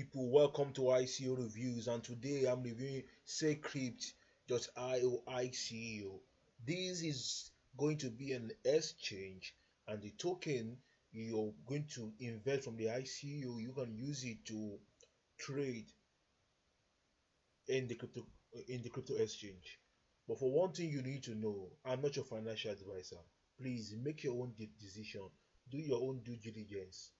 people, welcome to ICO Reviews, and today I'm reviewing Safecrypt ICO. This is going to be an exchange, and the token you're going to invest from the ICO, you can use it to trade in the crypto exchange. But for one thing you need to know, I'm not your financial advisor. Please make your own decision, do your own due diligence,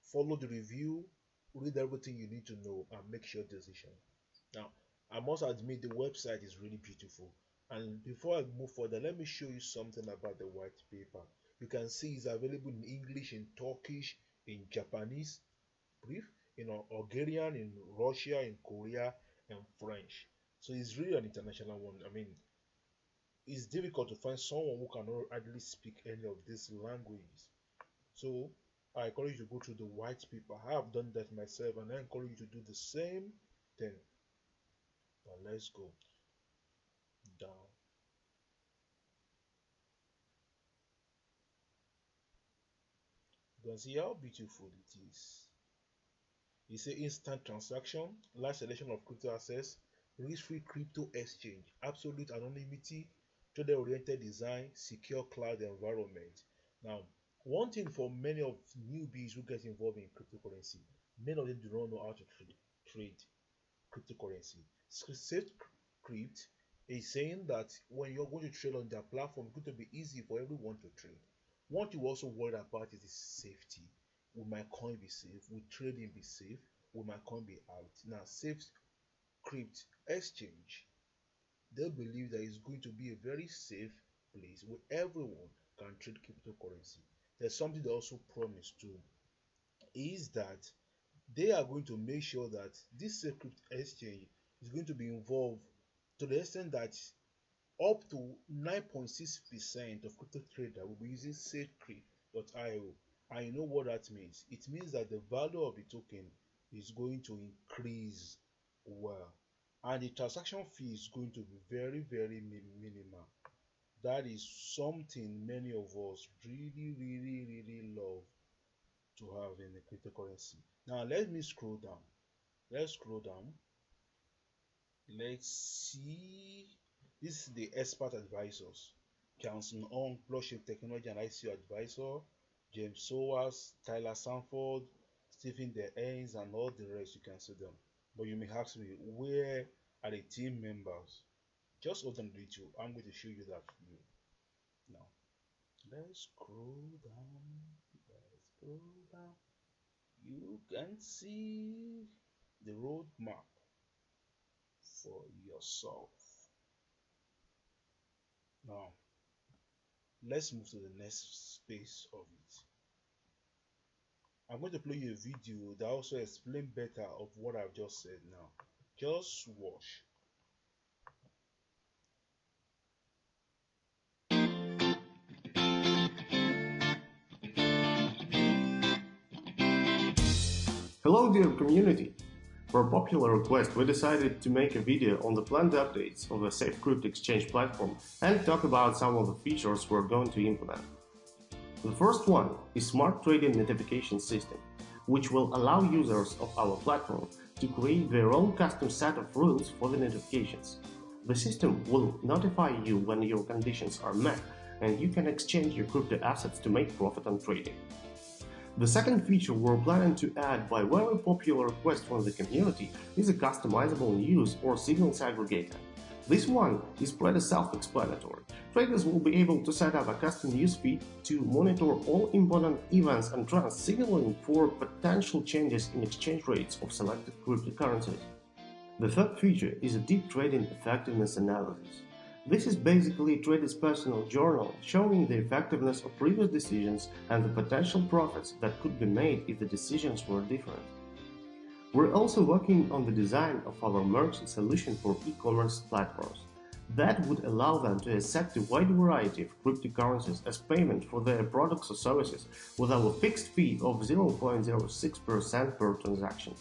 follow the review, read everything you need to know, and make your decision. Now, I must admit the website is really beautiful. And before I move further, let me show you something about the white paper. You can see it's available in English, in Turkish, in Japanese, brief, in Hungarian, in Russia, in Korea, and French. So it's really an international one. I mean, it's difficult to find someone who cannot actually speak any of these languages. So I encourage you to go through the white paper. I have done that myself, and I encourage you to do the same thing. Now let's go down. You can see how beautiful it is. It's an instant transaction, large selection of crypto assets, risk-free crypto exchange, absolute anonymity, trader-oriented design, secure cloud environment. Now, one thing for many of newbies who get involved in cryptocurrency, many of them do not know how to trade cryptocurrency. Safecrypt is saying that when you're going to trade on their platform, it's going to be easy for everyone to trade. What you also worry about is safety. Will my coin be safe? Will trading be safe? Will my coin be out? Now, Safecrypt Exchange, they believe that it's going to be a very safe place where everyone can trade cryptocurrency. There's something they also promise too, is that they are going to make sure that this Safecrypt Exchange is going to be involved to the extent that up to 9.6% of crypto traders will be using Safecrypt.io. And you know what that means? It means that the value of the token is going to increase well, and the transaction fee is going to be very minimal. That is something many of us really love to have in the cryptocurrency. Now let me scroll down. Let's scroll down. Let's see. This is the expert advisors. Johnson Ong, blockchain technology and ICO advisor, James Sowers, Tyler Sanford, Stephen DeHanes, and all the rest. You can see them. But you may ask me, where are the team members? Just hold on the video. I'm going to show you that for you. Now, let's scroll down. Let's scroll down. You can see the roadmap for yourself. Now, let's move to the next space of it. I'm going to play you a video that also explains better of what I've just said now. Just watch. Hello dear community! For a popular request, we decided to make a video on the planned updates of the Safecrypt exchange platform and talk about some of the features we're going to implement. The first one is Smart Trading Notification System, which will allow users of our platform to create their own custom set of rules for the notifications. The system will notify you when your conditions are met, and you can exchange your crypto assets to make profit on trading. The second feature we're planning to add by very popular request from the community is a customizable news or signals aggregator. This one is pretty self-explanatory. Traders will be able to set up a custom news feed to monitor all important events and trends, signaling for potential changes in exchange rates of selected cryptocurrencies. The third feature is a deep trading effectiveness analysis. This is basically a trader's personal journal showing the effectiveness of previous decisions and the potential profits that could be made if the decisions were different. We're also working on the design of our merchant solution for e-commerce platforms. That would allow them to accept a wide variety of cryptocurrencies as payment for their products or services with our fixed fee of 0.06% per transaction.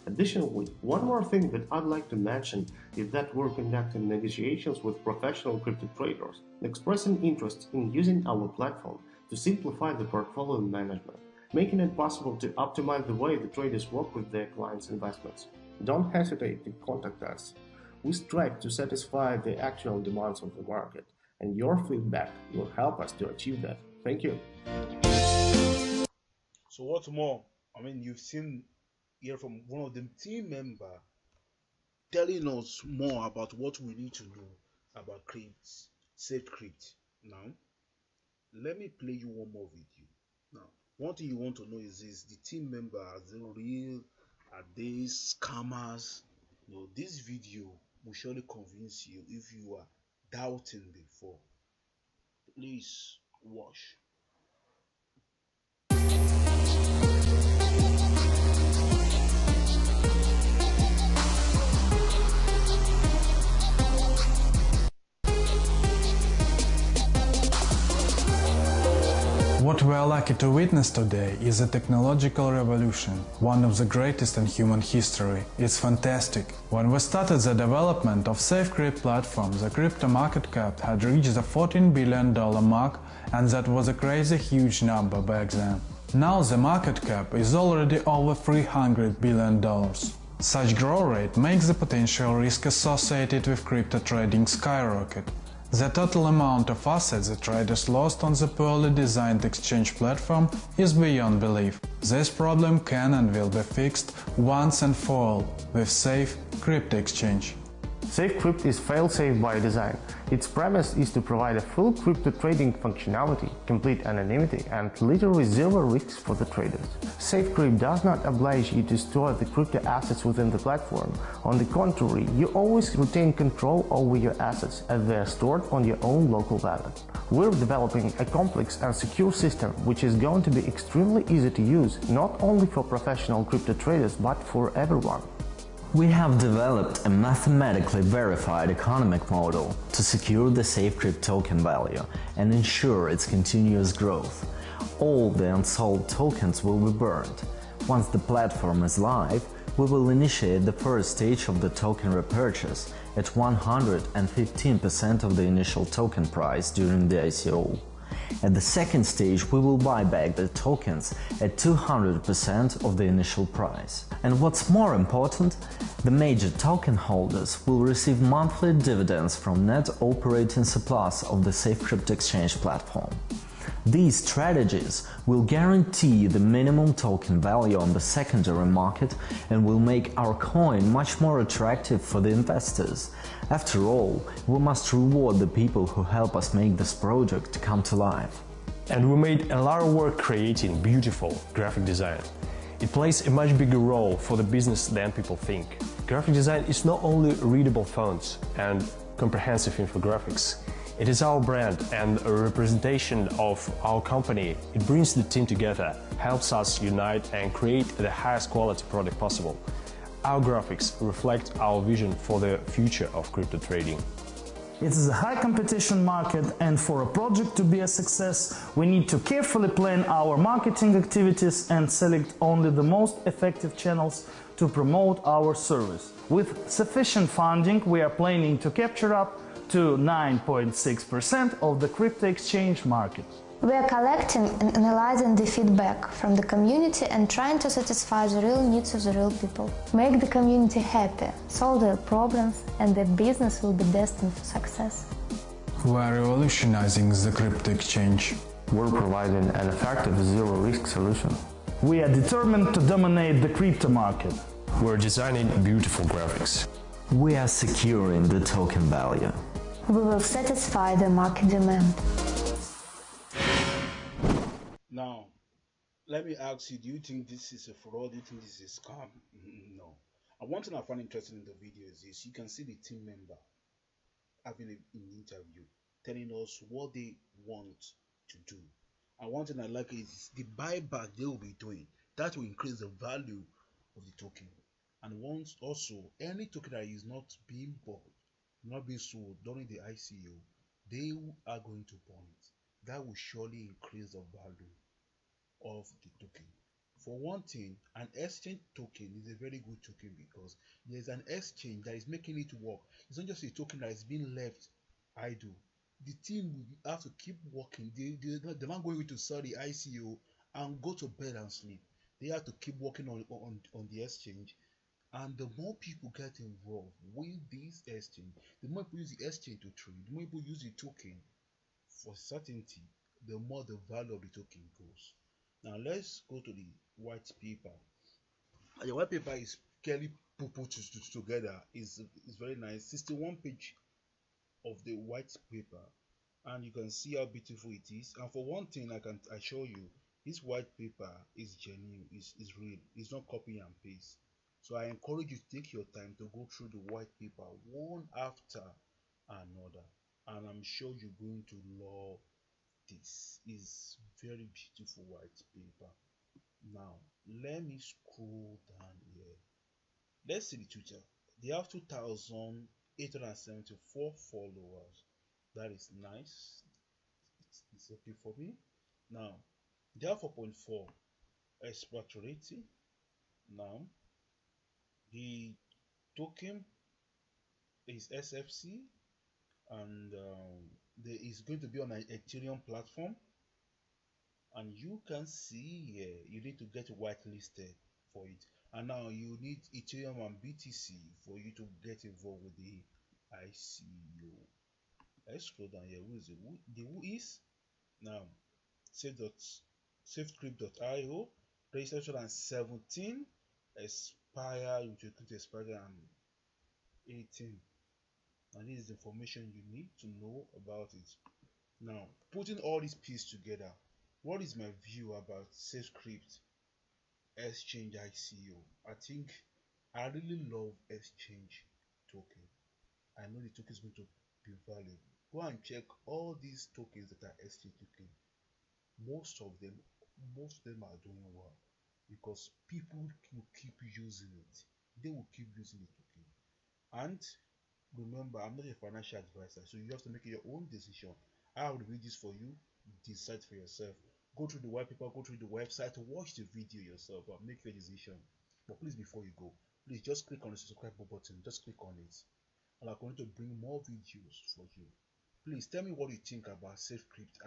Additionally, one more thing that I'd like to mention is that we're conducting negotiations with professional crypto traders, expressing interest in using our platform to simplify the portfolio management. making it possible to optimize the way the traders work with their clients' investments. Don't hesitate to contact us. We strive to satisfy the actual demands of the market, and your feedback will help us to achieve that. Thank you. So what's more, you've seen here from one of the team member telling us more about what we need to know about crypts, Safecrypt. Now, let me play you one more video. Now, one thing you want to know is this: the team member, are they real? Are they scammers? This video will surely convince you if you are doubting before. Please watch. What we are lucky to witness today is a technological revolution, one of the greatest in human history. It's fantastic. When we started the development of Safecrypt platform, the crypto market cap had reached the $14 billion mark, and that was a crazy huge number back then. Now the market cap is already over $300 billion. Such growth rate makes the potential risk associated with crypto trading skyrocket. The total amount of assets the traders lost on the poorly designed exchange platform is beyond belief. This problem can and will be fixed once and for all with Safecrypt Exchange. Safecrypt is fail-safe by design. Its premise is to provide a full crypto trading functionality, complete anonymity, and literally zero risks for the traders. Safecrypt does not oblige you to store the crypto assets within the platform. On the contrary, you always retain control over your assets as they are stored on your own local wallet. We're developing a complex and secure system which is going to be extremely easy to use, not only for professional crypto traders but for everyone. We have developed a mathematically verified economic model to secure the Safecrypt token value and ensure its continuous growth. All the unsold tokens will be burned. Once the platform is live, we will initiate the first stage of the token repurchase at 115% of the initial token price during the ICO. At the second stage, we will buy back the tokens at 200% of the initial price. And what's more important, the major token holders will receive monthly dividends from net operating surplus of the Safecrypt Exchange platform. These strategies will guarantee the minimum token value on the secondary market and will make our coin much more attractive for the investors. After all, we must reward the people who help us make this project come to life. And we made a lot of work creating beautiful graphic design. It plays a much bigger role for the business than people think. Graphic design is not only readable fonts and comprehensive infographics. It is our brand and a representation of our company. It brings the team together, helps us unite and create the highest quality product possible. Our graphics reflect our vision for the future of crypto trading. It is a high competition market, and for a project to be a success, we need to carefully plan our marketing activities and select only the most effective channels to promote our service. With sufficient funding, we are planning to capture up to 9.6% of the crypto exchange market. We are collecting and analyzing the feedback from the community and trying to satisfy the real needs of the real people. Make the community happy, solve their problems, and the business will be destined for success. We are revolutionizing the crypto exchange. We're providing an effective zero-risk solution. We are determined to dominate the crypto market. We're designing beautiful graphics. We are securing the token value. We will satisfy the market demand. Now, let me ask you, do you think this is a fraud? Do you think this is a scam? No. And one thing I find interesting in the video is this: you can see the team member having an interview telling us what they want to do. And one thing I like is the buyback they will be doing. That will increase the value of the token. And once also, any token that is not being bought, not being sold during the ICO, they are going to burn it. That will surely increase the value of the token. For one thing, an exchange token is a very good token because there's an exchange that is making it work. It's not just a token that is being left idle. The team will have to keep working. They're not going to sell the ICO and go to bed and sleep. They have to keep working on the exchange. And the more people get involved with this exchange, the more people use the exchange to trade, the more people use the token for certainty, the more the value of the token goes. Now let's go to the white paper. The white paper is clearly put together. Is very nice. 61 page of the white paper, and you can see how beautiful it is. And for one thing, I can assure you, this white paper is genuine, is real. It's not copy and paste. So I encourage you to take your time to go through the white paper one after another, and I'm sure you're going to love this. Is very beautiful white paper. Now let me scroll down here. Let's see the Twitter. They have 2,874 followers. That is nice. It's okay for me. Now they have 4.4 expert rating. Now the token is SFC, and there is going to be on an Ethereum platform. And you can see here you need to get whitelisted for it, and now you need Ethereum and BTC for you to get involved with the ICO. Let's scroll down here. Who is it? Who is now? Safecrypt.io registered on 17, expire, which will expire on 18. And this is the information you need to know about it. Now, putting all these pieces together, what is my view about Safecrypt Exchange ICO? I think I really love Exchange token. I know the token is going to be valuable. Go and check all these tokens that are Exchange token. Most of them are doing well because people will keep using it. They will keep using the token. And remember, I'm not a financial advisor, so you have to make your own decision. I will read this for you, decide for yourself. Go through the white paper, go through the website, watch the video yourself, and make your decision. But please, before you go, please just click on the subscribe button, just click on it, and I'm going to bring more videos for you. Please tell me what you think about Safecrypt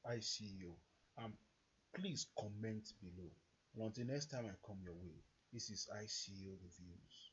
ICO, and please comment below. And until next time I come your way, this is ICO Reviews.